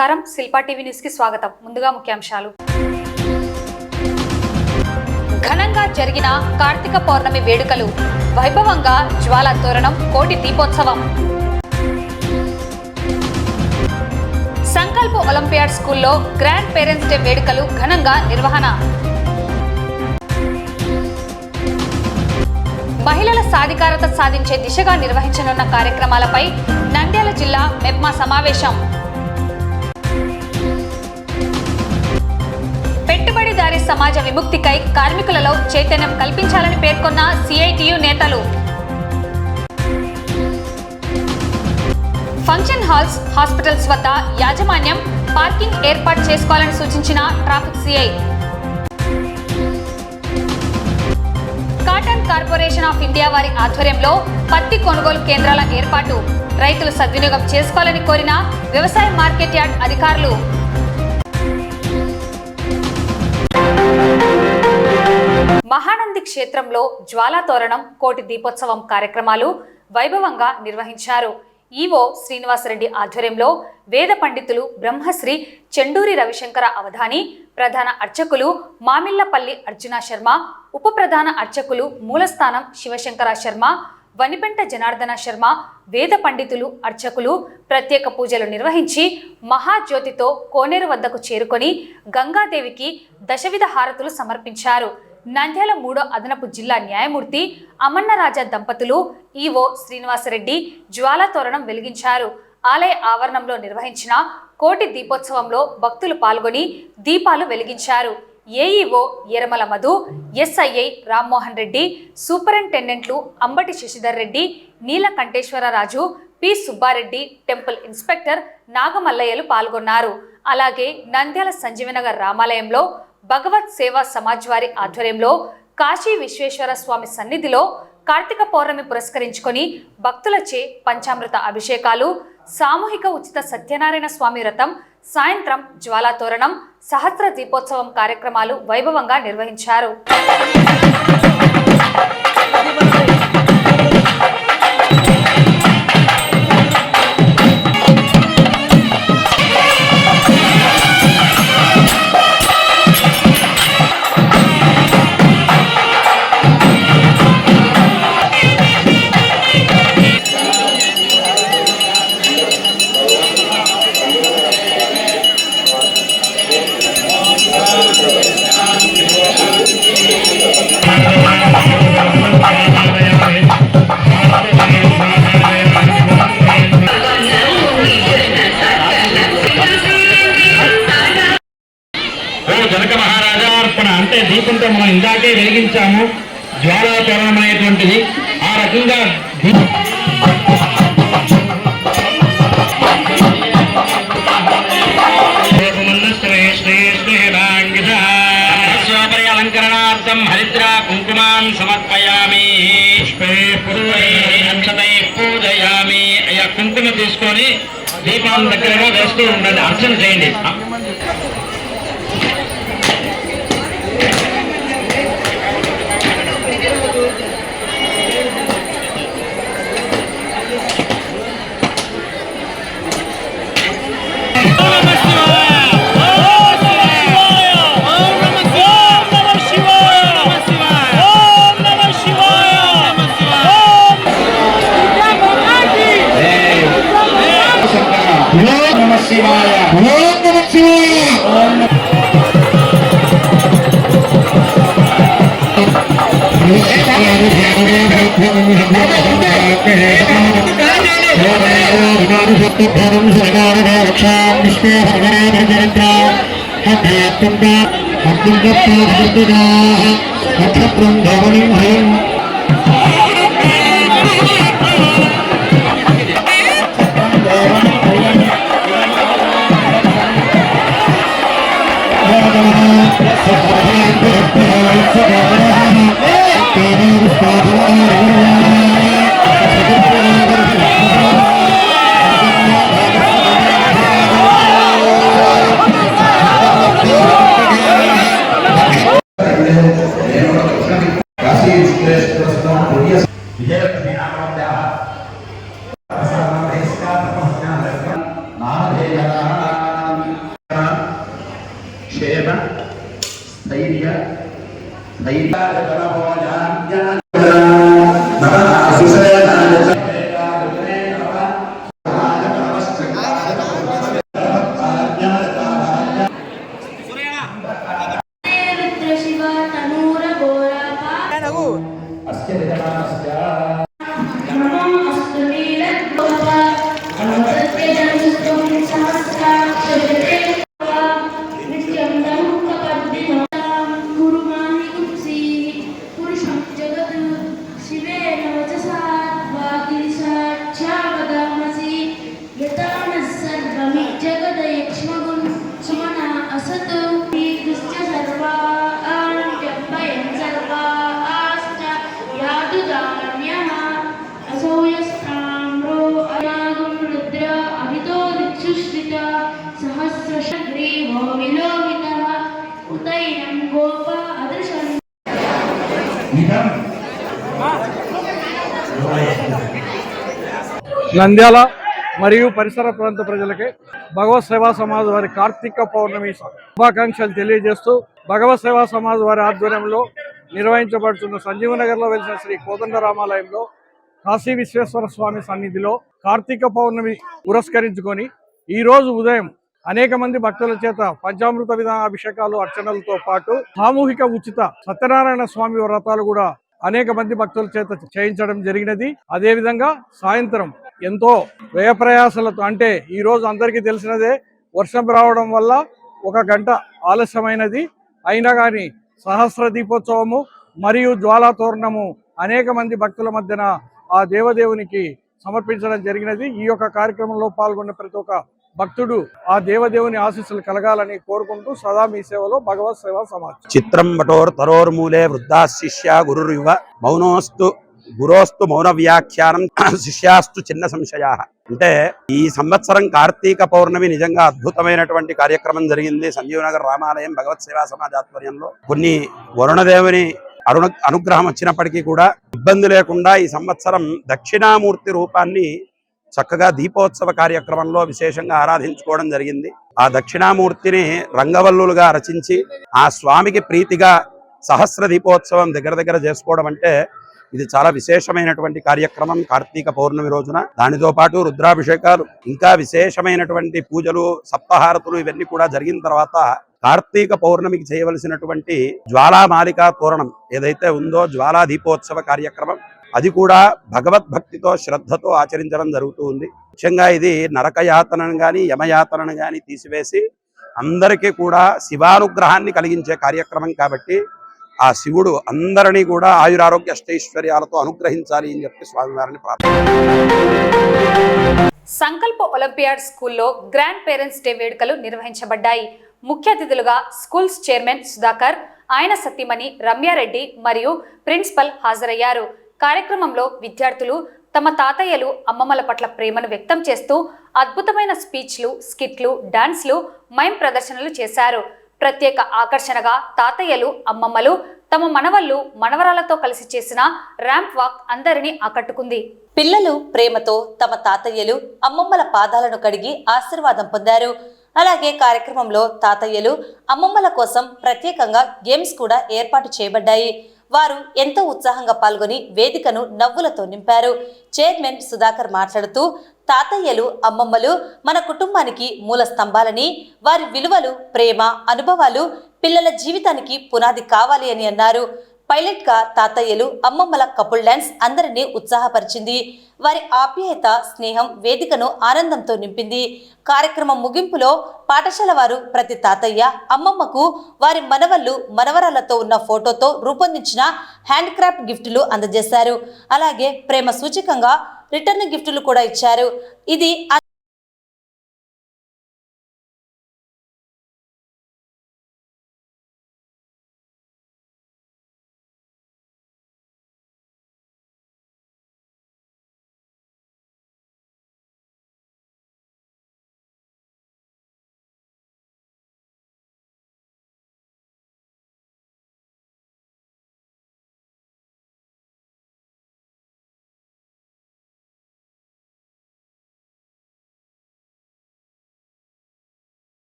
నమస్కారం, Shilpa TV news కి స్వాగతం. ముందుగా ముఖ్యాంశాలు. ఘనంగా జరిగిన కార్తీక పౌర్ణమి వేడుకలు, వైభవంగా జ్వాలా తోరణం, కోటి దీపోత్సవం. సంకల్ప ఒలింపియాడ్ స్కూల్లో గ్రాండ్ పేరెంట్స్ డే వేడుకలు ఘనంగా నిర్వహణ. మహిళల సాధికారత సాధించే దిశగా నిర్వహించనున్న కార్యక్రమాలపై నంద్యాల జిల్లా మెప్మా సమావేశం. పెట్టుబడిదారీ సమాజ విముక్తికై కార్మికులలో చైతన్యం కల్పించాలని పేర్కొన్న సిఐటియు నేతలు. ఫంక్షన్ హాల్స్, హాస్పిటల్స్ వద్ద యాజమాన్యం పార్కింగ్ ఏర్పాటు చేసుకోవాలని సూచించిన traffic CI. Cotton corporation of India వారి ఆధ్వర్యంలో పత్తి కొనుగోలు కేంద్రాల ఏర్పాటు, రైతులు సద్వినియోగం చేసుకోవాలని కోరిన వ్యవసాయ మార్కెట్ యార్డ్ అధికారులు. మహానంది క్షేత్రంలో జ్వాలా తోరణం, కోటి దీపోత్సవం కార్యక్రమాలు వైభవంగా నిర్వహించారు. ఈవో శ్రీనివాసరెడ్డి ఆధ్వర్యంలో వేద పండితులు బ్రహ్మశ్రీ చెండూరి రవిశంకర అవధాని, ప్రధాన అర్చకులు మామిళ్లపల్లి అర్జున శర్మ, ఉప ప్రధాన అర్చకులు మూలస్థానం శివశంకర శర్మ, వనిపెంట జనార్దన శర్మ, వేద పండితులు అర్చకులు ప్రత్యేక పూజలు నిర్వహించి మహాజ్యోతితో కోనేరు వద్దకు చేరుకొని గంగాదేవికి దశవిధ హారతులు సమర్పించారు. నంద్యాల 3వ అదనపు జిల్లా న్యాయమూర్తి అమన్నరాజా దంపతులు ఈవో శ్రీనివాసరెడ్డి జ్వాలా తోరణం వెలిగించారు. ఆలయ ఆవరణంలో నిర్వహించిన కోటి దీపోత్సవంలో భక్తులు పాల్గొని దీపాలు వెలిగించారు. ఏఈఓ ఎరమల మధు, ఎస్ఐఐ రామ్మోహన్ రెడ్డి, సూపరింటెండెంట్లు Ambati Shashidhar Reddy, Neelakanteswararaju, P Subbareddy, temple inspector నాగమల్లయ్యలు పాల్గొన్నారు. అలాగే నంద్యాల సంజీవనగర్ రామాలయంలో భగవత్ సేవా సమాజ్ వారి ఆధ్వర్యంలో కాశీ విశ్వేశ్వర స్వామి సన్నిధిలో కార్తీక పౌర్ణమి పురస్కరించుకొని భక్తులచే పంచామృత అభిషేకాలు, సామూహిక ఉచిత సత్యనారాయణ స్వామి వ్రతం, సాయంత్రం జ్వాలా తోరణం, సహస్ర దీపోత్సవం కార్యక్రమాలు వైభవంగా నిర్వహించారు. జనక మహారాజార్పణ అంటే దీపంతో మనం ఇందాకే వెలిగించాము జ్వాలా తోరణం అనేటువంటిది. ఆ రకంగా అలంకరణార్థం హరిద్రా కుంకుమాన్ సమర్పయామి, పూజయామి. అయ్యా కుంకుమ తీసుకొని దీపం దగ్గరలో వేస్తూ ఉండండి, అర్చన చేయండి. నంద్యాల మరియు పరిసర ప్రాంత ప్రజలకి భగవత్ సేవా సమాజ్ వారి కార్తీక పౌర్ణమి శుభాకాంక్షలు తెలియజేస్తూ భగవత్ సేవా సమాజ్ వారి ఆధ్వర్యంలో నిర్వహించబడుతున్న సంజీవనగర్లో వెలిసిన శ్రీ కోదండరామాలయంలో కాశీ విశ్వేశ్వర స్వామి సన్నిధిలో కార్తీక పౌర్ణమి పురస్కరించుకొని ఈ రోజు ఉదయం అనేక మంది భక్తుల చేత పంచామృత విధాన అభిషేకాలు అర్చనలతో పాటు సామూహిక ఉచిత సత్యనారాయణ స్వామి వ్రతాలు కూడా అనేక మంది భక్తుల చేత చేయించడం జరిగినది. అదేవిధంగా సాయంత్రం ఎంతో వ్యయ ప్రయాసలతో, అంటే ఈ రోజు అందరికీ తెలిసినదే వర్షం రావడం వల్ల 1 గంట ఆలస్యమైనది. అయినా కానీ సహస్ర దీపోత్సవము మరియు జ్వాలా తోరణము అనేక మంది భక్తుల మధ్యన ఆ దేవదేవునికి సమర్పించడం జరిగినది. ఈ యొక్క కార్యక్రమంలో పాల్గొన్న ప్రతి ఒక్క భక్తుడు ఆ దేవదేవుని ఆశీస్సులు కలగాలని కోరుకుంటూ సదా మీ సేవలో భగవత్ సేవా సమాజ్. చిత్రం వటోర్ తరోర్మూలే వృద్ధా శిష్య గురుర్యువ మౌనోస్తు గురోస్తు మౌన వ్యాఖ్యానం శిష్యాస్తు చిన్న సంశయా. అంటే ఈ సంవత్సరం కార్తీక పౌర్ణమి నిజంగా అద్భుతమైనటువంటి కార్యక్రమం జరిగింది. సంజీవనగర్ రామాలయం భగవత్ సేవా సమాజ్ ఆధ్వర్యంలో కొన్ని వరుణదేవుని అనుగ్రహం వచ్చినప్పటికీ కూడా ఇబ్బంది లేకుండా ఈ సంవత్సరం దక్షిణామూర్తి రూపాన్ని చక్కగా దీపోత్సవ కార్యక్రమంలో విశేషంగా ఆరాధించుకోవడం జరిగింది. ఆ దక్షిణామూర్తిని రంగవల్లులుగా రచించి ఆ స్వామికి ప్రీతిగా సహస్ర దీపోత్సవం దగ్గర చేసుకోవడం అంటే ఇది చాలా విశేషమైనటువంటి కార్యక్రమం. కార్తీక పౌర్ణమి రోజున దానితో పాటు రుద్రాభిషేకాలు, ఇంకా విశేషమైనటువంటి పూజలు, సప్తహారతులు ఇవన్నీ కూడా జరిగిన తర్వాత కార్తీక పౌర్ణమికి చేయవలసినటువంటి జ్వాలామాలికా తోరణం ఏదైతే ఉందో జ్వాలా దీపోత్సవ కార్యక్రమం, అది కూడా భగవద్భక్తితో శ్రద్ధతో ఆచరించడం జరుగుతూ ఉంది. ముఖ్యంగా ఇది నరకయాతనను కానీ యమయాతనను కానీ తీసివేసి అందరికీ కూడా శివానుగ్రహాన్ని కలిగించే కార్యక్రమం కాబట్టి ఆ శివుడు అందరినీ కూడా ఆయురారోగ్య అష్టైశ్వర్యాలతో అనుగ్రహించాలి అని చెప్పి స్వామివారిని ప్రార్థన. సంకల్ప ఒలింపియాడ్ స్కూల్లో గ్రాండ్ పేరెంట్స్ డే వేడుకలు నిర్వహించబడ్డాయి. ముఖ్య అతిథులుగా స్కూల్స్ చైర్మన్ సుధాకర్, ఆయన సతీమణి రమ్యారెడ్డి మరియు ప్రిన్సిపల్ హాజరయ్యారు. కార్యక్రమంలో విద్యార్థులు తమ తాతయ్యలు అమ్మమ్మల పట్ల ప్రేమను వ్యక్తం చేస్తూ అద్భుతమైన స్పీచ్లు, స్కిట్లు, డాన్స్లు, మైమ్ ప్రదర్శనలు చేశారు. ప్రత్యేక ఆకర్షణగా తాతయ్యలు, అమ్మమ్మలు తమ మనవళ్ళు, మనవరాలతో కలిసి చేసిన ర్యాంప్ వాక్ అందరినీ ఆకట్టుకుంది. పిల్లలు ప్రేమతో తమ తాతయ్యలు, అమ్మమ్మల పాదాలను కడిగి ఆశీర్వాదం పొందారు. అలాగే కార్యక్రమంలో తాతయ్యలు, అమ్మమ్మల కోసం ప్రత్యేకంగా గేమ్స్ కూడా ఏర్పాటు చేయబడ్డాయి. వారు ఎంతో ఉత్సాహంగా పాల్గొని వేదికను నవ్వులతో నింపారు. చైర్మన్ సుధాకర్ మాట్లాడుతూ, తాతయ్యలు, అమ్మమ్మలు మన కుటుంబానికి మూల స్తంభాలని, వారి విలువలు, ప్రేమ, అనుభవాలు పిల్లల జీవితానికి పునాది కావాలి అని అన్నారు. పైలట్ గా తాతయ్యలు, అమ్మమ్మల కపుల్ డాన్స్ అందరినీ ఉత్సాహపరిచింది. వారి ఆప్యాయత, స్నేహం వేదికను ఆనందంతో నింపింది. కార్యక్రమం ముగింపులో పాఠశాల వారు ప్రతి తాతయ్య, అమ్మమ్మకు వారి మనవళ్ళు, మనవరాలతో ఉన్న ఫోటోతో రూపొందించిన హ్యాండ్ క్రాఫ్ట్ గిఫ్టులు అందజేశారు. అలాగే ప్రేమ సూచకంగా రిటర్న్ గిఫ్టులు కూడా ఇచ్చారు. ఇది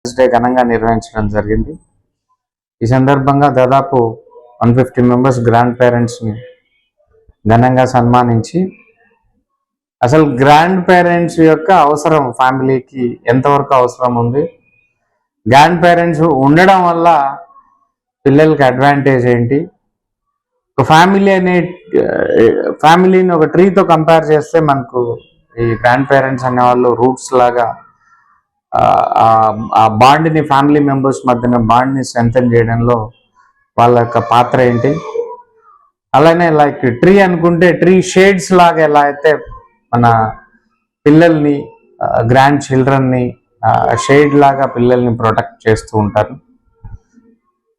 డే ఘనంగా నిర్వహించడం జరిగింది. ఈ సందర్భంగా దాదాపు 150 మెంబర్స్ గ్రాండ్ పేరెంట్స్ని ఘనంగా సన్మానించి అసలు గ్రాండ్ పేరెంట్స్ యొక్క అవసరం ఫ్యామిలీకి ఎంతవరకు అవసరం ఉంది, గ్రాండ్ పేరెంట్స్ ఉండడం వల్ల పిల్లలకి అడ్వాంటేజ్ ఏంటి, ఒక ఫ్యామిలీని ఒక ట్రీతో కంపేర్ చేస్తే మనకు ఈ గ్రాండ్ పేరెంట్స్ అనేవాళ్ళు రూట్స్ లాగా ఆ బాండ్ని, ఫ్యామిలీ మెంబర్స్ మధ్యన బాండ్ని స్ట్రెంథెన్ చేయడంలో వాళ్ళ యొక్క పాత్ర ఏంటి. అలానే లైక్ ట్రీ అనుకుంటే ట్రీ షేడ్స్ లాగా ఎలా అయితే మన పిల్లల్ని, గ్రాండ్ చిల్డ్రన్ని షేడ్ లాగా పిల్లల్ని ప్రొటెక్ట్ చేస్తూ ఉంటారు.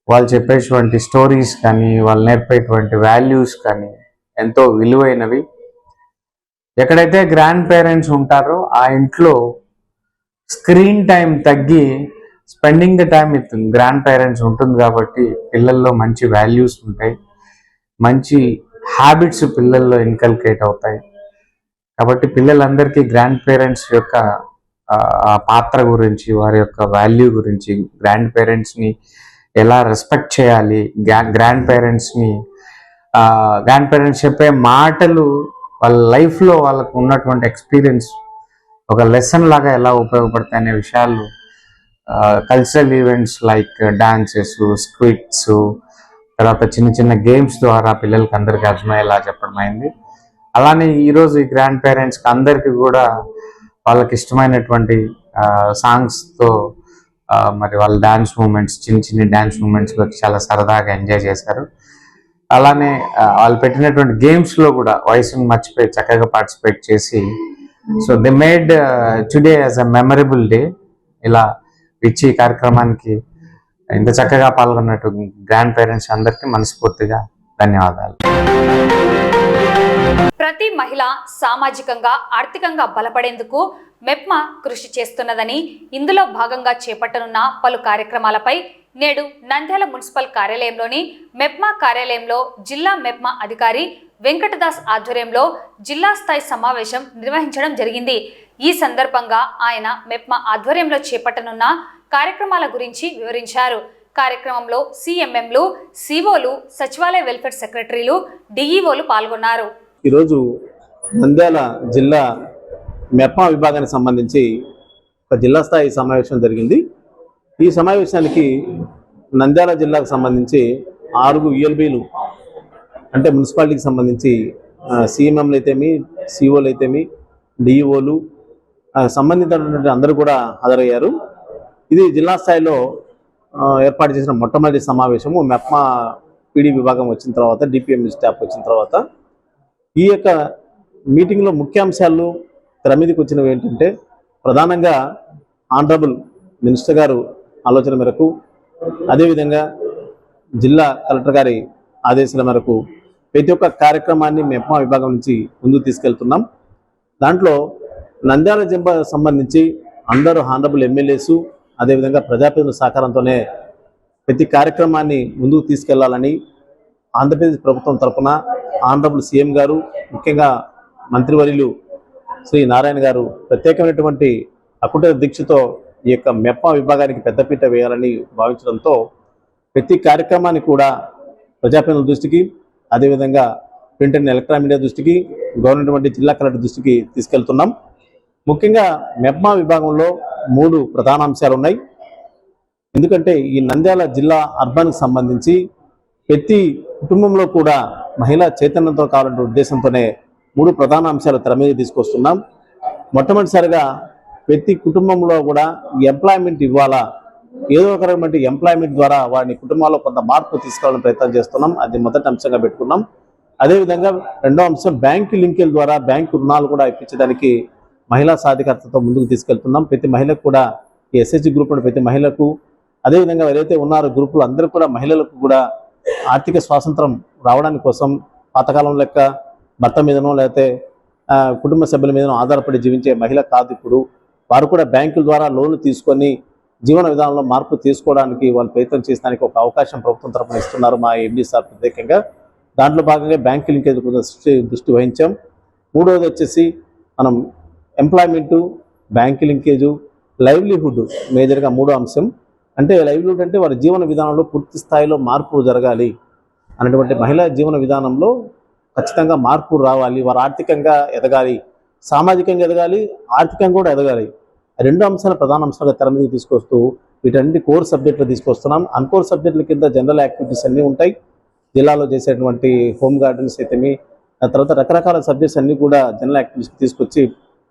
వాళ్ళు చెప్పేటువంటి స్టోరీస్ కానీ, వాళ్ళు నేర్పేటువంటి వాల్యూస్ కానీ ఎంతో విలువైనవి. ఎక్కడైతే గ్రాండ్ పేరెంట్స్ ఉంటారో ఆ ఇంట్లో స్క్రీన్ టైం తగ్గి spending the time with grand parents ఉంటుంది కాబట్టి పిల్లల్లో మంచి వాల్యూస్ ఉంటాయి, మంచి హ్యాబిట్స్ పిల్లల్లో ఇన్కల్కేట్ అవుతాయి. కాబట్టి పిల్లలందరికీ గ్రాండ్ పేరెంట్స్ యొక్క ఆ పాత్ర గురించి, వారి యొక్క వాల్యూ గురించి, గ్రాండ్ పేరెంట్స్ని ఎలా రెస్పెక్ట్ చేయాలి, గ్రాండ్ పేరెంట్స్ చెప్పే మాటలు వాళ్ళ లైఫ్లో వాళ్ళకు ఉన్నటువంటి ఎక్స్పీరియన్స్ ఒక లెసన్ లాగా ఎలా ఉపయోగపడతాయి అనే విషయాలు కల్చరల్ ఈవెంట్స్ లైక్ డాన్సెస్, స్క్విట్స్, తర్వాత చిన్న చిన్న గేమ్స్ ద్వారా పిల్లలకి అందరికీ అర్థమయ్యేలా చెప్పడం అయింది. అలానే ఈరోజు ఈ గ్రాండ్ పేరెంట్స్కి అందరికీ కూడా వాళ్ళకి ఇష్టమైనటువంటి సాంగ్స్తో మరి వాళ్ళ డాన్స్ మూమెంట్స్, చిన్న డాన్స్ మూమెంట్స్ చాలా సరదాగా ఎంజాయ్ చేశారు. అలానే వాళ్ళు పెట్టినటువంటి గేమ్స్లో కూడా వయసును మర్చిపోయి చక్కగా పార్టిసిపేట్ చేసి so they made today as a memorable day. ఇలా ఇచ్చి కార్యక్రమానికి ఇంత చక్కగా పాల్గొన్నట్టు గ్రాండ్ పేరెంట్స్ అందరికీ మనస్ఫూర్తిగా ధన్యవాదాలు. ప్రతి మహిళ సామాజికంగా, ఆర్థికంగా బలపడేందుకు మెప్మా కృషి చేస్తున్నదని, ఇందులో భాగంగా చేపట్టనున్న పలు కార్యక్రమాలపై నేడు నంద్యాల మున్సిపల్ కార్యాలయంలోని మెప్మా కార్యాలయంలో జిల్లా మెప్మా అధికారి వెంకటదాస్ ఆధ్వర్యంలో జిల్లా స్థాయి సమావేశం నిర్వహించడం జరిగింది. ఈ సందర్భంగా ఆయన మెప్మా ఆధ్వర్యంలో చేపట్టనున్న కార్యక్రమాల గురించి వివరించారు. కార్యక్రమంలో సిఎంఎంలు, సిఓలు, సచివాలయ వెల్ఫేర్ సెక్రటరీలు, డిఈఓలు పాల్గొన్నారు. ఈరోజు నంద్యాల జిల్లా మెప్మా విభాగానికి సంబంధించి ఒక జిల్లా స్థాయి సమావేశం జరిగింది. ఈ సమావేశానికి నంద్యాల జిల్లాకు సంబంధించి 6 ELBలు అంటే మున్సిపాలిటీకి సంబంధించి సిఎంఎంలు అయితేమి, సిఓలు అయితేమి, డిఈఓలు సంబంధించినటువంటి అందరూ కూడా హాజరయ్యారు. ఇది జిల్లా స్థాయిలో ఏర్పాటు చేసిన మొట్టమొదటి సమావేశము. మెప్మా పీడీ విభాగం వచ్చిన తర్వాత, డిపిఎం స్టాఫ్ వచ్చిన తర్వాత ఈ యొక్క మీటింగ్లో ముఖ్యాంశాలు తెర మీదకి వచ్చినవి ఏంటంటే, ప్రధానంగా ఆనరబుల్ మినిస్టర్ గారు ఆలోచన మేరకు, అదేవిధంగా జిల్లా కలెక్టర్ గారి ఆదేశాల మేరకు ప్రతి ఒక్క కార్యక్రమాన్ని మెప్మా విభాగం నుంచి ముందుకు తీసుకెళ్తున్నాం. దాంట్లో నంద్యాల జిల్లా సంబంధించి అందరూ ఆనరబుల్ ఎమ్మెల్యేసు, అదేవిధంగా ప్రజాప్రతినిధుల సహకారంతోనే ప్రతి కార్యక్రమాన్ని ముందుకు తీసుకెళ్లాలని ఆంధ్రప్రదేశ్ ప్రభుత్వం తరఫున ఆనరబుల్ సీఎం గారు, ముఖ్యంగా మంత్రివర్యులు శ్రీ నారాయణ గారు ప్రత్యేకమైనటువంటి అకుంఠిత దీక్షతో ఈ యొక్క మెప్మా విభాగానికి పెద్దపీట వేయాలని భావించడంతో ప్రతి కార్యక్రమాన్ని కూడా ప్రజాప్రతినిధుల దృష్టికి, అదేవిధంగా ప్రింట్ అండ్ ఎలక్ట్రానిక్ మీడియా దృష్టికి, గవర్నమెంట్ జిల్లా కలెక్టర్ దృష్టికి తీసుకెళ్తున్నాం. ముఖ్యంగా మెప్మా విభాగంలో 3 ప్రధాన అంశాలు ఉన్నాయి. ఎందుకంటే ఈ నంద్యాల జిల్లా అర్బన్కి సంబంధించి ప్రతి కుటుంబంలో కూడా మహిళా చైతన్యంతో కావాలనే ఉద్దేశంతోనే 3 ప్రధాన అంశాలు తెర మీద తీసుకొస్తున్నాం. మొట్టమొదటిసారిగా ప్రతి కుటుంబంలో కూడా ఎంప్లాయ్మెంట్ ఇవ్వాలా, ఏదో ఒక రకమైన ఎంప్లాయ్మెంట్ ద్వారా వారిని కుటుంబాల్లో కొంత మార్పు తీసుకురావాలని ప్రయత్నం చేస్తున్నాం. అది మొదటి అంశంగా పెట్టుకున్నాం. అదేవిధంగా రెండో అంశం బ్యాంకు లింకేజ్ ద్వారా బ్యాంకు రుణాలు కూడా ఇప్పించడానికి మహిళా సాధికారతతో ముందుకు తీసుకెళ్తున్నాం. ప్రతి మహిళకు కూడా ఈ ఎస్హెచ్ గ్రూప్లో ప్రతి మహిళకు, అదేవిధంగా ఎవరైతే ఉన్నారో గ్రూపులు అందరూ కూడా మహిళలకు కూడా ఆర్థిక స్వాతంత్రం రావడానికి కోసం పాతకాలం లెక్క భర్త మీదనో లేకపోతే కుటుంబ సభ్యుల మీదనో ఆధారపడి జీవించే మహిళ కాదు. ఇప్పుడు వారు కూడా బ్యాంకుల ద్వారా లోన్లు తీసుకొని జీవన విధానంలో మార్పు తీసుకోవడానికి వాళ్ళు ప్రయత్నం చేసడానికి ఒక అవకాశం ప్రభుత్వం తరఫున ఇస్తున్నారు మా ఎండీ సార్ ప్రత్యేకంగా. దాంట్లో భాగంగా బ్యాంకు లింకేజ్ దృష్టి వహించాం. మూడవది వచ్చేసి మనం ఎంప్లాయ్మెంటు, బ్యాంకు లింకేజు, లైవ్లీహుడ్ మేజర్గా మూడో అంశం. అంటే లైవ్లీహుడ్ అంటే వారి జీవన విధానంలో పూర్తి స్థాయిలో మార్పు జరగాలి అనేటువంటి మహిళా జీవన విధానంలో ఖచ్చితంగా మార్పు రావాలి, వారు ఆర్థికంగా ఎదగాలి, సామాజికంగా ఎదగాలి, ఆర్థికంగా కూడా ఎదగాలి. రెండు అంశాలు ప్రధాన అంశాలుగా తెర మీద తీసుకొస్తూ వీటన్ని కోర్ సబ్జెక్టులు తీసుకొస్తున్నాం. అన్కోర్ సబ్జెక్టుల కింద జనరల్ యాక్టివిటీస్ అన్నీ ఉంటాయి. జిల్లాలో చేసేటువంటి హోమ్ గార్డెన్స్ అయితేమి, ఆ తర్వాత రకరకాల సబ్జెక్ట్స్ అన్నీ కూడా జనరల్ యాక్టివిటీస్ తీసుకొచ్చి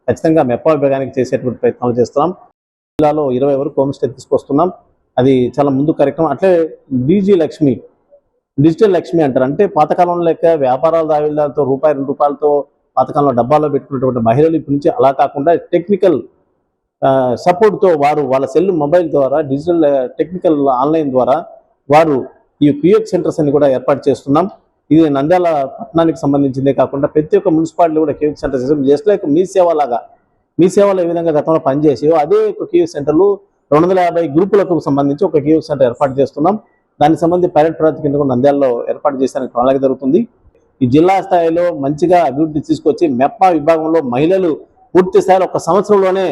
ఖచ్చితంగా మెప్పా విభాగానికి చేసేటువంటి ప్రయత్నాలు చేస్తున్నాం. జిల్లాలో 20 వరకు హోమ్ స్టే తీసుకొస్తున్నాం. అది చాలా ముందు కార్యక్రమం. అట్లే డీజీ లక్ష్మి, డిజిటల్ లక్ష్మి అంటారు. అంటే పాతకాలంలో లెక్క వ్యాపారాల దావిదాలతో రూపాయి 2 రూపాయలతో పాతకాలంలో డబ్బాలో పెట్టుకున్నటువంటి మహిళలు ఇప్పటి నుంచి అలా కాకుండా టెక్నికల్ సపోర్ట్తో వారు వాళ్ళ సెల్ మొబైల్ ద్వారా డిజిటల్ టెక్నికల్ ఆన్లైన్ ద్వారా వారు ఈ క్యూఎక్స్ సెంటర్స్ అన్ని కూడా ఏర్పాటు చేస్తున్నాం. ఇది నంద్యాల పట్టణానికి సంబంధించిందే కాకుండా ప్రతి ఒక్క మున్సిపాలిటీ కూడా క్యూఎక్స్ సెంటర్స్ జస్ట్ లైక్ మీ సేవ లాగా, మీ సేవలో ఏ విధంగా గతంలో పనిచేసేవో అదే ఒక క్యూఎక్స్ సెంటర్లు 250 గ్రూపులకు సంబంధించి ఒక క్యూఎక్స్ సెంటర్ ఏర్పాటు చేస్తున్నాం. దానికి సంబంధించి పైలట్ ప్రాజెక్ట్ కింద నంద్యాలలో ఏర్పాటు చేసానికి ప్రణాళిక జరుగుతుంది. ఈ జిల్లా స్థాయిలో మంచిగా అభివృద్ధి తీసుకొచ్చి మెప్పా విభాగంలో మహిళలు పూర్తి స్థాయిలో ఒక సంవత్సరంలోనే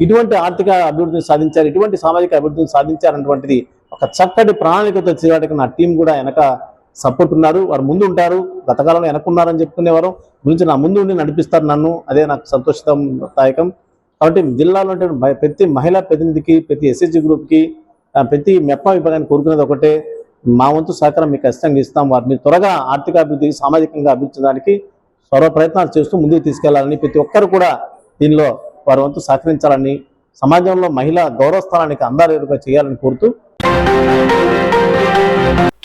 ఇటువంటి ఆర్థిక అభివృద్ధిని సాధించారు, ఇటువంటి సామాజిక అభివృద్ధిని సాధించారన్నటువంటిది ఒక చక్కటి ప్రణాళికతో చేయడానికి నా టీం కూడా వెనక సపోర్ట్ ఉన్నారు. వారు ముందు ఉంటారు, గతకాలంలో వెనక్కున్నారని చెప్పుకునేవారు, గురించి నా ముందు ఉండి నడిపిస్తారు నన్ను, అదే నాకు సంతోషదాయకం. కాబట్టి జిల్లాలో ప్రతి మహిళా ప్రతినిధికి, ప్రతి ఎస్ఎస్జి గ్రూప్కి, ప్రతి మెప్పా విభాగాన్ని కోరుకునేది ఒకటే, మా వంతు సహకారం మీకు ఖచ్చితంగా ఇస్తాం. వారిని త్వరగా ఆర్థిక అభివృద్ధి, సామాజికంగా అభివృద్ధించడానికి సర్వ ప్రయత్నాలు చేస్తూ ముందుకు తీసుకెళ్లాలని, ప్రతి ఒక్కరు కూడా దీనిలో వారి వంతు సహకరించాలని, సమాజంలో మహిళా గౌరవస్థానానికి అందాలేరుగా చేయాలని కోరుతూ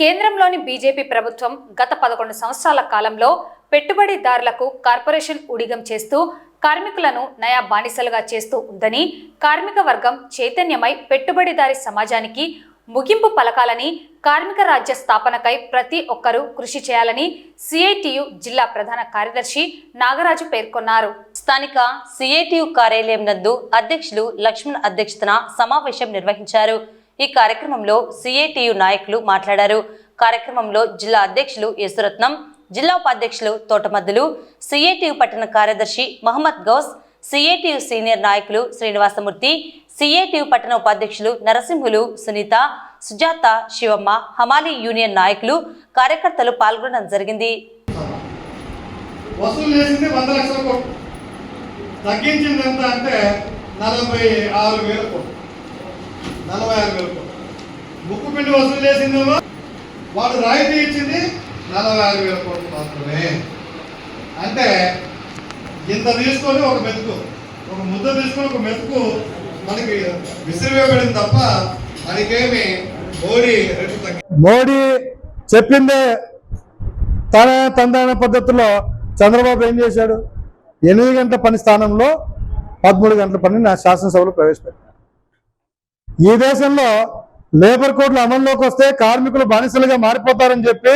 కేంద్రంలోని బీజేపీ ప్రభుత్వం గత 11 సంవత్సరాల కాలంలో పెట్టుబడిదారులకు కార్పొరేషన్ ఊడిగం చేస్తూ కార్మికులను నయా బానిసలుగా చేస్తూ ఉందని, కార్మిక వర్గం చైతన్యమై పెట్టుబడిదారి సమాజానికి ముగింపు పలకాలని, కార్మిక రాజ్య స్థాపనకై ప్రతి ఒక్కరూ కృషి చేయాలని సిఐటియు జిల్లా ప్రధాన కార్యదర్శి నాగరాజు పేర్కొన్నారు. స్థానిక సిఐటియు కార్యాలయం నందు అధ్యక్షులు లక్ష్మణ్ అధ్యక్షతన సమావేశం నిర్వహించారు. ఈ కార్యక్రమంలో సిఐటియు నాయకులు మాట్లాడారు. కార్యక్రమంలో జిల్లా అధ్యక్షులు యేసురత్నం, జిల్లా ఉపాధ్యక్షులు తోటమద్దులు, సిఐటియు పట్టణ కార్యదర్శి మహమ్మద్ గౌస్, సిఐటియు సీనియర్ నాయకులు శ్రీనివాసమూర్తి, సిఐటియు పట్టణ ఉపాధ్యక్షులు నరసింహులు, సునీత, సుజాత, శివమ్మ, హమాలి యూనియన్ నాయకులు, కార్యకర్తలు పాల్గొనడం జరిగింది. వసూలు చేసింది 100 లక్షల కోట్లు, తగ్గించింది ఎంత అంటే 46,000 కోట్లు, 46,000 కోట్లు. ముక్కు పిండి వసూలు చేసిందేమో వాడు రాయితీ ఇచ్చింది 46,000 కోట్లు మాత్రమే. అంటే ఇంత తీసుకొని ఒక మెతుకు, ఒక ముద్ద తీసుకొని ఒక మెతుకు మనకి విసిరివేయబడింది తప్ప మనకేమి మోడీ చెప్పిందే తందాన పద్ధతిలో చంద్రబాబు ఏం చేశాడు? 8 గంటల పని స్థానంలో 13 గంటల పని నా శాసనసభలో ప్రవేశపెట్టారు. ఈ దేశంలో లేబర్ కోడ్లు అమల్లోకి వస్తే కార్మికులు బానిసలుగా మారిపోతారని చెప్పి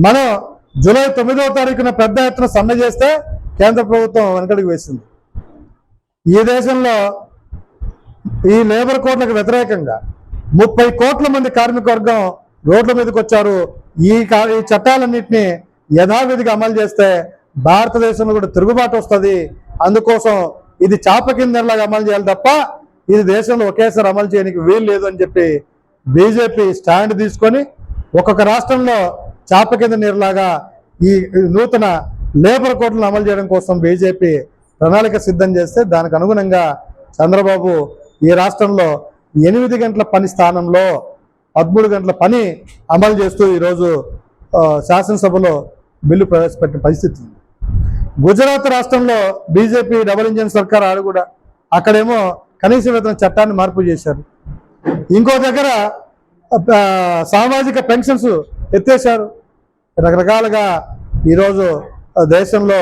మనం జూలై 9వ తారీఖున పెద్ద ఎత్తున సమ్మె చేస్తే కేంద్ర ప్రభుత్వం వెనకడికి వేసింది. ఈ దేశంలో ఈ లేబర్ కోడ్లకు వ్యతిరేకంగా 30 కోట్ల మంది కార్మిక వర్గం రోడ్ల మీదకి వచ్చారు. ఈ చట్టాలన్నింటినీ యథావిధిగా అమలు చేస్తే భారతదేశంలో కూడా తిరుగుబాటు వస్తుంది. అందుకోసం ఇది చాప కిందలాగా అమలు చేయాలి తప్ప ఇది దేశంలో ఒకేసారి అమలు చేయడానికి వీలు లేదు అని చెప్పి బీజేపీ స్టాండ్ తీసుకొని ఒక్కొక్క రాష్ట్రంలో చాప కింద నీరులాగా ఈ నూతన లేబర్ కోడ్లను అమలు చేయడం కోసం బీజేపీ ప్రణాళిక సిద్ధం చేస్తే దానికి అనుగుణంగా చంద్రబాబు ఈ రాష్ట్రంలో 8 గంటల పని స్థానంలో 13 గంటల పని అమలు చేస్తూ ఈరోజు శాసనసభలో బిల్లు ప్రవేశపెట్టిన పరిస్థితి ఉంది. గుజరాత్ రాష్ట్రంలో బీజేపీ డబుల్ ఇంజిన్ సర్కార్ ఆడు కూడా అక్కడేమో కనీస వేతన చట్టాన్ని మార్పు చేశారు. ఇంకో దగ్గర సామాజిక పెన్షన్స్ ఎత్తేశారు. రకరకాలుగా ఈరోజు దేశంలో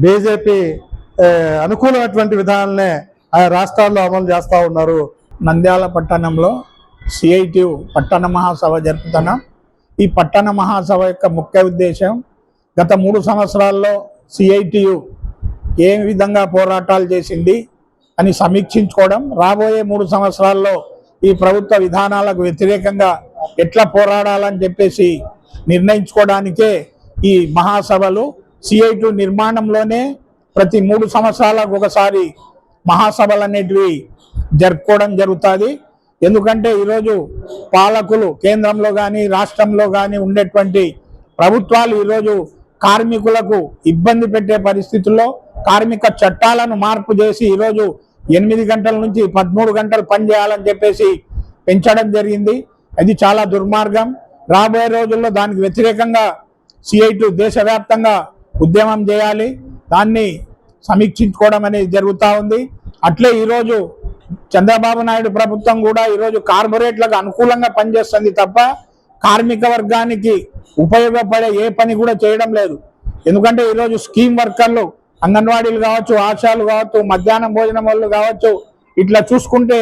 బీజేపీ అనుకూలమైనటువంటి విధానాలనే ఆయా రాష్ట్రాల్లో అమలు చేస్తూ ఉన్నారు. నంద్యాల పట్టణంలో సిఐటియు పట్టణ మహాసభ జరుపుతున్నాం. ఈ పట్టణ మహాసభ యొక్క ముఖ్య ఉద్దేశం గత 3 సంవత్సరాల్లో సిఐటియు ఏ విధంగా పోరాటాలు చేసింది అని సమీక్షించుకోవడం, రాబోయే 3 సంవత్సరాల్లో ఈ ప్రభుత్వ విధానాలకు వ్యతిరేకంగా ఎట్లా పోరాడాలని చెప్పేసి నిర్ణయించుకోవడానికే ఈ మహాసభలు. సిఐటియు నిర్మాణంలోనే ప్రతి 3 సంవత్సరాలకు ఒకసారి మహాసభలు అనేటివి జరుపుకోవడం జరుగుతుంది. ఎందుకంటే ఈరోజు పాలకులు కేంద్రంలో కానీ రాష్ట్రంలో కానీ ఉండేటువంటి ప్రభుత్వాలు ఈరోజు కార్మికులకు ఇబ్బంది పెట్టే పరిస్థితుల్లో కార్మిక చట్టాలను మార్పు చేసి ఈరోజు 8 గంటల నుంచి 13 గంటలు పనిచేయాలని చెప్పేసి పెంచడం జరిగింది. అది చాలా దుర్మార్గం. రాబోయే రోజుల్లో దానికి వ్యతిరేకంగా CITU దేశవ్యాప్తంగా ఉద్యమం చేయాలి. దాన్ని సమీక్షించుకోవడం అనేది జరుగుతూ ఉంది. అట్లే ఈరోజు చంద్రబాబు నాయుడు ప్రభుత్వం కూడా ఈరోజు కార్పొరేట్లకు అనుకూలంగా పనిచేస్తుంది తప్ప కార్మిక వర్గానికి ఉపయోగపడే ఏ పని కూడా చేయడం లేదు. ఎందుకంటే ఈరోజు స్కీమ్ వర్కర్లు, అంగన్వాడీలు కావచ్చు, ఆశాలు కావచ్చు, మధ్యాహ్నం భోజనం వాళ్ళు కావచ్చు, ఇట్లా చూసుకుంటే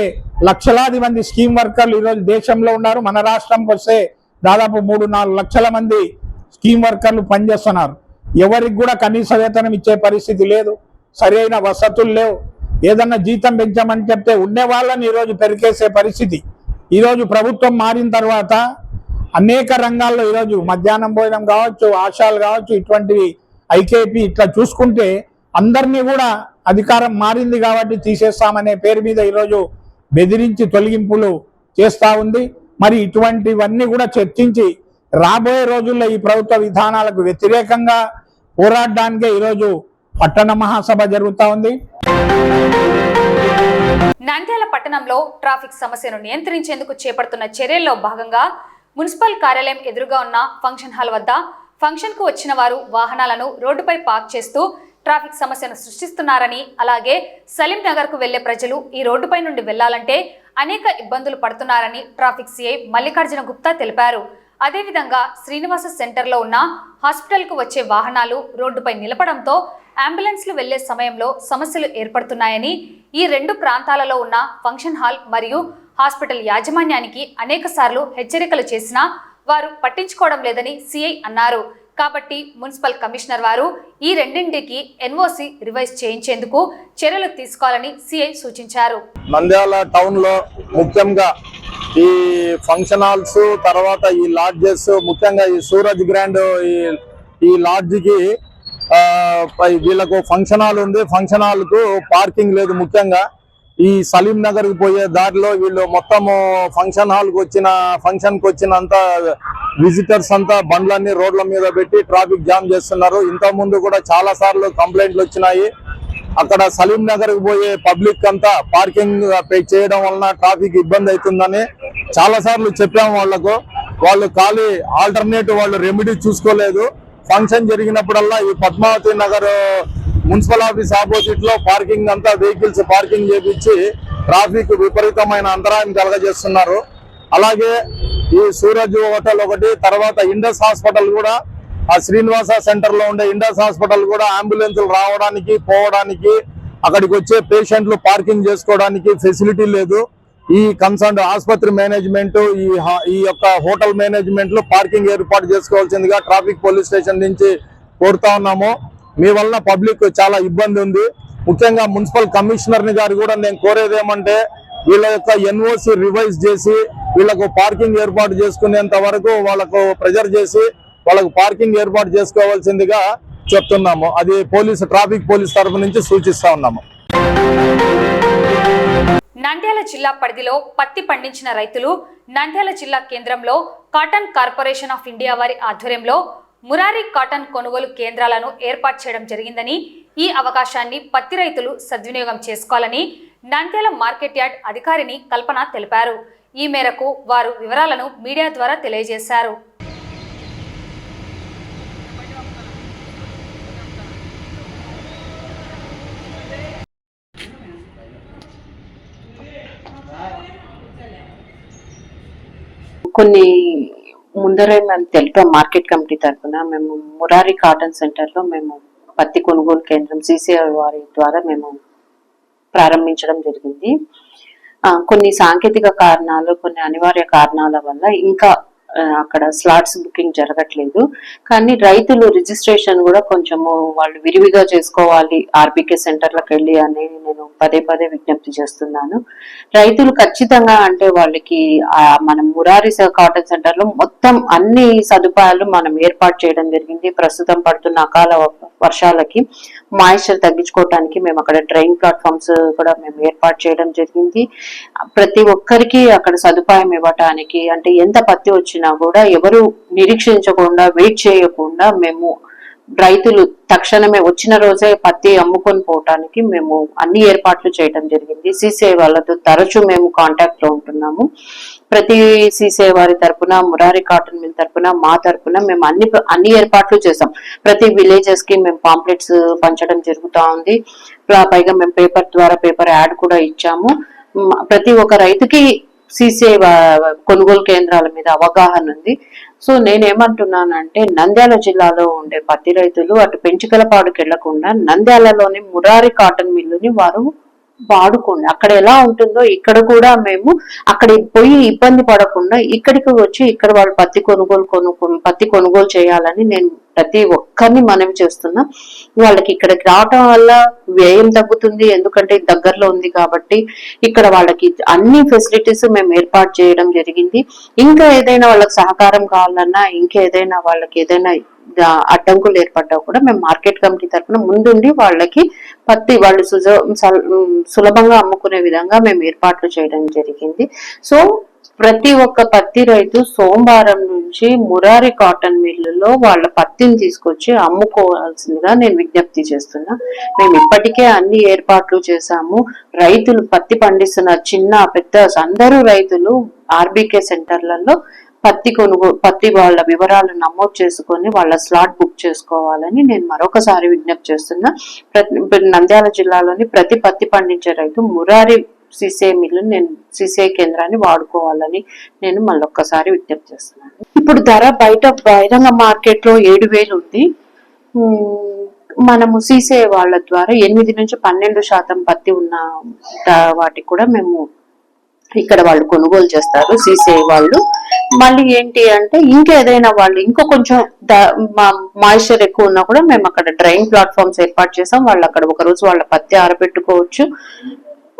లక్షలాది మంది స్కీమ్ వర్కర్లు ఈరోజు దేశంలో ఉన్నారు. మన రాష్ట్రంకి వస్తే దాదాపు 3-4 లక్షల మంది స్కీమ్ వర్కర్లు పనిచేస్తున్నారు. ఎవరికి కూడా కనీస వేతనం ఇచ్చే పరిస్థితి లేదు, సరైన వసతులు లేవు. ఏదన్నా జీతం పెంచామని చెప్తే ఉండే వాళ్ళని ఈరోజు పెరికేసే పరిస్థితి. ఈరోజు ప్రభుత్వం మారిన తర్వాత అనేక రంగాల్లో ఈరోజు మధ్యాహ్నం భోజనం కావచ్చు, ఆశాలు కావచ్చు, ఇటువంటివి IKP ఇట్లా చూసుకుంటే అందరినీ కూడా అధికారం మారింది కాబట్టి తీసేస్తామనే పేరు మీద ఈరోజు బెదిరించి తొలగింపులు చేస్తూ ఉంది. మరి ఇటువంటివన్నీ కూడా చర్చించి రాబోయే రోజుల్లో ఈ ప్రభుత్వ విధానాలకు వ్యతిరేకంగా పోరాడడానికే ఈరోజు పట్టణ మహాసభ జరుగుతూ ఉంది. నంద్యాల పట్టణంలో ట్రాఫిక్ సమస్యను నియంత్రించేందుకు చేపడుతున్న చర్యల్లో భాగంగా మున్సిపల్ కార్యాలయం ఎదురుగా ఉన్న ఫంక్షన్ హాల్ వద్ద ఫంక్షన్కు వచ్చిన వారు వాహనాలను రోడ్డుపై పార్క్ చేస్తూ ట్రాఫిక్ సమస్యను సృష్టిస్తున్నారని, అలాగే సలీం నగర్కు వెళ్లే ప్రజలు ఈ రోడ్డుపై నుండి వెళ్లాలంటే అనేక ఇబ్బందులు పడుతున్నారని ట్రాఫిక్ CI మల్లికార్జున గుప్తా తెలిపారు. అదేవిధంగా శ్రీనివాస సెంటర్లో ఉన్న హాస్పిటల్కు వచ్చే వాహనాలు రోడ్డుపై నిలపడంతో అంబులెన్స్లు వెళ్లే సమయంలో సమస్యలు ఏర్పడుతున్నాయని, ఈ 2 ప్రాంతాలలో ఉన్న ఫంక్షన్ హాల్ మరియు హాస్పిటల్ యాజమాన్యానికి అనేకసార్లు హెచ్చరికలు చేసినా వారు పట్టించుకోవడం లేదని CI అన్నారు. కాబట్టి మున్సిపల్ కమిషనర్ వారు ఈ రెండింటికి NOC రివైజ్ చేయించేందుకు చర్యలు తీసుకోవాలని CI సూచించారు. నంద్యాల టౌన్ లో ముఖ్యంగా ఈ ఫంక్షన్ హాల్స్, తర్వాత ఈ లాడ్జెస్, ముఖ్యంగా ఈ సూరజ్ గ్రాండ్ ఈ లాడ్జ్ కి వీళ్ళకు ఫంక్షన్ హాల్ ఉంది. ఫంక్షన్ హాల్ కు పార్కింగ్ లేదు. ముఖ్యంగా ఈ సలీం నగర్ కు పోయే దారిలో వీళ్ళు మొత్తము ఫంక్షన్ హాల్ కు ఫంక్షన్ కు వచ్చినంత విజిటర్స్ అంతా బండ్లన్నీ రోడ్ల మీద పెట్టి ట్రాఫిక్ జామ్ చేస్తున్నారు. ఇంత ముందు కూడా చాలా సార్లు కంప్లైంట్లు వచ్చినాయి. అక్కడ సలీం నగర్ కు పోయే పబ్లిక్ అంతా పార్కింగ్ చేయడం వలన ట్రాఫిక్ ఇబ్బంది అవుతుందని చాలా సార్లు చెప్పాము వాళ్లకు. వాళ్ళు ఖాళీ ఆల్టర్నేటివ్ వాళ్ళు రెమెడీ చూసుకోలేదు. ఫంక్షన్ జరిగినప్పుడల్లా ఈ Padmavathi Nagar municipal office opposite లో పార్కింగ్ అంతా వెహికల్స్ పార్కింగ్ చేపించి ట్రాఫిక్ విపరీతమైన అంతరాయం కలగజేస్తున్నారు. అలాగే ఈ సూరజ్ హోటల్ ఒకటి, తర్వాత ఇండస్ హాస్పిటల్ కూడా, ఆ శ్రీనివాస సెంటర్ లో ఉండే ఇండస్ హాస్పిటల్ కూడా అంబులెన్సులు రావడానికి పోవడానికి, అక్కడికి వచ్చే పేషెంట్లు పార్కింగ్ చేసుకోవడానికి ఫెసిలిటీ లేదు. ఈ కన్సర్న్ ఆసుపత్రి మేనేజ్మెంట్, ఈ యొక్క హోటల్ మేనేజ్మెంట్ లో పార్కింగ్ ఏర్పాటు చేసుకోవాల్సిందిగా ట్రాఫిక్ పోలీస్ స్టేషన్ నుంచి కోరుతా ఉన్నాము. మీ వల్ల పబ్లిక్ చాలా ఇబ్బంది ఉంది. ముఖ్యంగా మున్సిపల్ కమిషనర్ గారు కూడా నేను కోరేది ఏమంటే వీళ్ళ యొక్క NOC రివైజ్ చేసి వీళ్ళకు పార్కింగ్ ఏర్పాటు చేసుకునేంత వరకు వాళ్ళకు ప్రెజర్ చేసి వాళ్ళకు పార్కింగ్ ఏర్పాటు చేసుకోవాల్సిందిగా చెప్తున్నాము. అది ట్రాఫిక్ పోలీస్ తరఫు నుంచి సూచిస్తా ఉన్నాము. నంద్యాల జిల్లా పరిధిలో పత్తి పండించిన రైతులు నంద్యాల జిల్లా కేంద్రంలో కాటన్ కార్పొరేషన్ ఆఫ్ ఇండియా వారి ఆధ్వర్యంలో మురారి కాటన్ కొనుగోలు కేంద్రాలను ఏర్పాటు చేయడం జరిగిందని, ఈ అవకాశాన్ని పత్తి రైతులు సద్వినియోగం చేసుకోవాలని నంద్యాల మార్కెట్ యార్డ్ అధికారిని కల్పన తెలిపారు. ఈ మేరకు వారు వివరాలను మీడియా ద్వారా తెలియజేశారు. కొన్ని ముందరే మేము తెలిపాం మార్కెట్ కమిటీ తరఫున. మేము మురారి కాటన్ సెంటర్ లో మేము పత్తి కొనుగోలు కేంద్రం CCI వారి ద్వారా మేము ప్రారంభించడం జరిగింది. కొన్ని సాంకేతిక కారణాలు, కొన్ని అనివార్య కారణాల వల్ల ఇంకా అక్కడ స్లాట్స్ బుకింగ్ జరగట్లేదు. కానీ రైతులు రిజిస్ట్రేషన్ కూడా కొంచెము వాళ్ళు విరివిగా చేసుకోవాలి RBK సెంటర్లకు వెళ్ళి అని నేను పదే విజ్ఞప్తి చేస్తున్నాను. రైతులు ఖచ్చితంగా అంటే వాళ్ళకి మనం మురారి కాటన్ సెంటర్ లో మొత్తం అన్ని సదుపాయాలు మనం ఏర్పాటు చేయడం జరిగింది. ప్రస్తుతం పడుతున్న అకాల వర్షాలకి మాయిశ్చర్ తగ్గించుకోవడానికి మేము అక్కడ డ్రైన్ ప్లాట్ఫామ్స్ కూడా మేము ఏర్పాటు చేయడం జరిగింది. ప్రతి ఒక్కరికి అక్కడ సదుపాయం ఇవ్వటానికి, అంటే ఎంత పత్తి వచ్చినా కూడా ఎవరు నిరీక్షించకుండా వెయిట్ చేయకుండా మేము రైతులు తక్షణమే వచ్చిన రోజే పత్తి అమ్ముకొని పోవటానికి మేము అన్ని ఏర్పాట్లు చేయడం జరిగింది. సీసీఐ వాళ్ళతో తరచూ మేము కాంటాక్ట్ లో ఉంటున్నాము. ప్రతి సీసీఐ వారి తరపున, మురారి కాటన్ మిల్ తరపున, మా తరపున మేము అన్ని ఏర్పాట్లు చేసాం. ప్రతి విలేజెస్ కి మేము పాంప్లెట్స్ పంచడం జరుగుతా ఉంది. పైగా మేము పేపర్ ద్వారా పేపర్ యాడ్ కూడా ఇచ్చాము. ప్రతి ఒక్క రైతుకి సీసీఐ కొనుగోలు కేంద్రాల మీద అవగాహన ఉంది. సో నేనేమంటున్నానంటే నంద్యాల జిల్లాలో ఉండే పత్తి రైతులు అటు పెంచికలపాడుకి వెళ్లకుండా నంద్యాలలోని మురారి కాటన్ మిల్లుని వారు వాడుకోండి. అక్కడ ఎలా ఉంటుందో ఇక్కడ కూడా మేము అక్కడ పోయి ఇబ్బంది పడకుండా ఇక్కడికి వచ్చి ఇక్కడ వాళ్ళు పత్తి కొనుగోలు చేయాలని నేను ప్రతి ఒక్కరిని మనవి చేస్తున్నా. వాళ్ళకి ఇక్కడికి రావటం వల్ల వ్యయం తగ్గుతుంది, ఎందుకంటే దగ్గరలో ఉంది కాబట్టి. ఇక్కడ వాళ్ళకి అన్ని ఫెసిలిటీస్ మేము ఏర్పాటు చేయడం జరిగింది. ఇంకా ఏదైనా వాళ్ళకి సహకారం కావాలన్నా, ఇంకేదైనా వాళ్ళకి ఏదైనా అడ్డంకులు ఏర్పడ్డా కూడా మేము మార్కెట్ కమిటీ తరఫున ముందుండి వాళ్ళకి పత్తి వాళ్ళు సులభంగా అమ్ముకునే విధంగా మేము ఏర్పాట్లు చేయడం జరిగింది. సో ప్రతి ఒక్క పత్తి రైతు సోమవారం నుంచి మురారి కాటన్ మిల్లులో వాళ్ళ పత్తిని తీసుకొచ్చి అమ్ముకోవాల్సిందిగా నేను విజ్ఞప్తి చేస్తున్నా. మేము ఇప్పటికే అన్ని ఏర్పాట్లు చేశాము. రైతులు పత్తి పండిస్తున్న చిన్న పెద్ద అందరూ రైతులు ఆర్బీకే సెంటర్లలో పత్తి వాళ్ళ వివరాలు నమోదు చేసుకొని వాళ్ళ స్లాట్ బుక్ చేసుకోవాలని నేను మరొకసారి విజ్ఞప్తి చేస్తున్నా. నంద్యాల జిల్లాలోని ప్రతి పత్తి పండించే రైతు మురారి సీసీఐ మిల్లు, నేను సీసీఐ కేంద్రాన్ని వాడుకోవాలని నేను మళ్ళొక్కసారి విజ్ఞప్తి చేస్తున్నాను. ఇప్పుడు ధర బయట బహిరంగ మార్కెట్ లో 7,000 ఉంది. మనము సీసీఐ వాళ్ళ ద్వారా 8 నుంచి 12% పత్తి ఉన్న వాటికి కూడా మేము ఇక్కడ వాళ్ళు కొనుగోలు చేస్తారు సీసీఐ వాళ్ళు. మళ్ళీ ఏంటి అంటే ఇంకేదైనా వాళ్ళు ఇంకో కొంచెం మాయిశ్చర్ ఎక్కువ ఉన్నా కూడా మేము అక్కడ డ్రైన్ ప్లాట్ఫామ్స్ ఏర్పాటు చేసాం. వాళ్ళు అక్కడ ఒక రోజు వాళ్ళ పత్తి ఆరబెట్టుకోవచ్చు.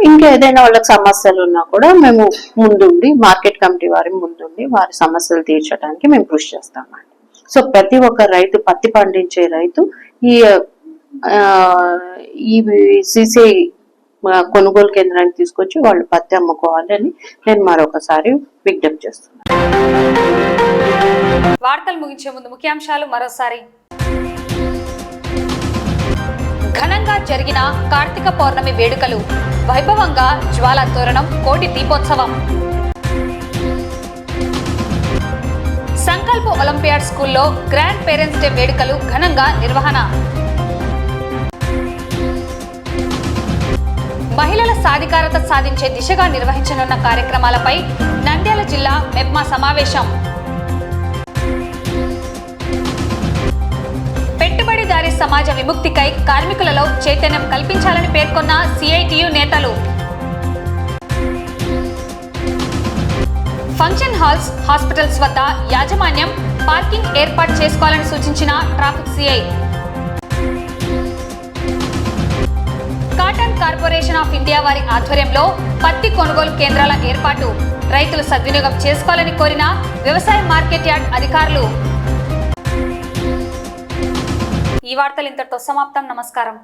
ఇంకేదైనా వాళ్ళకి సమస్యలు ఉన్నా కూడా మేము ముందుండి, మార్కెట్ కమిటీ వారి ముందుండి వారి సమస్యలు తీర్చడానికి మేము కృషి చేస్తామండి. సో ప్రతి ఒక్క రైతు, పత్తి పండించే రైతు ఈ సీసీఐ కొనుగోలు కేంద్రానికి తీసుకొచ్చి వాళ్ళు పత్తి అమ్ముకోవాలని నేను మరొకసారి విజ్ఞప్తి చేస్తున్నాను. వార్తలు ముగించే ముందు ముఖ్యాంశాలు మరోసారి. ఘనంగా జరిగిన కార్తీక పౌర్ణమి వేడుకలు, వైభవంగా జ్వాలా తోరణం, కోటి దీపోత్సవం. సంకల్ప ఒలింపియాడ్ స్కూల్లో గ్రాండ్ పేరెంట్స్ డే వేడుకలు ఘనంగా నిర్వహణ. మహిళల సాధికారత సాధించే దిశగా నిర్వహించనున్న కార్యక్రమాలపై నంద్యాల జిల్లా మెప్మా సమావేశం. పెట్టుబడిదారీ సమాజ విముక్తికై కార్మికులలో చైతన్యం కల్పించాలని పేర్కొన్న సిఐటియు నేతలు. ఫంక్షన్ హాల్స్, హాస్పిటల్స్ వద్ద యాజమాన్యం పార్కింగ్ ఏర్పాటు చేసుకోవాలని సూచించిన traffic CI. Cotton corporation of India వారి ఆధ్వర్యంలో పత్తి కొనుగోలు కేంద్రాల ఏర్పాటు, రైతులు సద్వినియోగం చేసుకోవాలని కోరిన వ్యవసాయ మార్కెట్ యార్డ్ అధికారులు. ఈ వార్తలు ఇంతటితో సమాప్తం. నమస్కారం.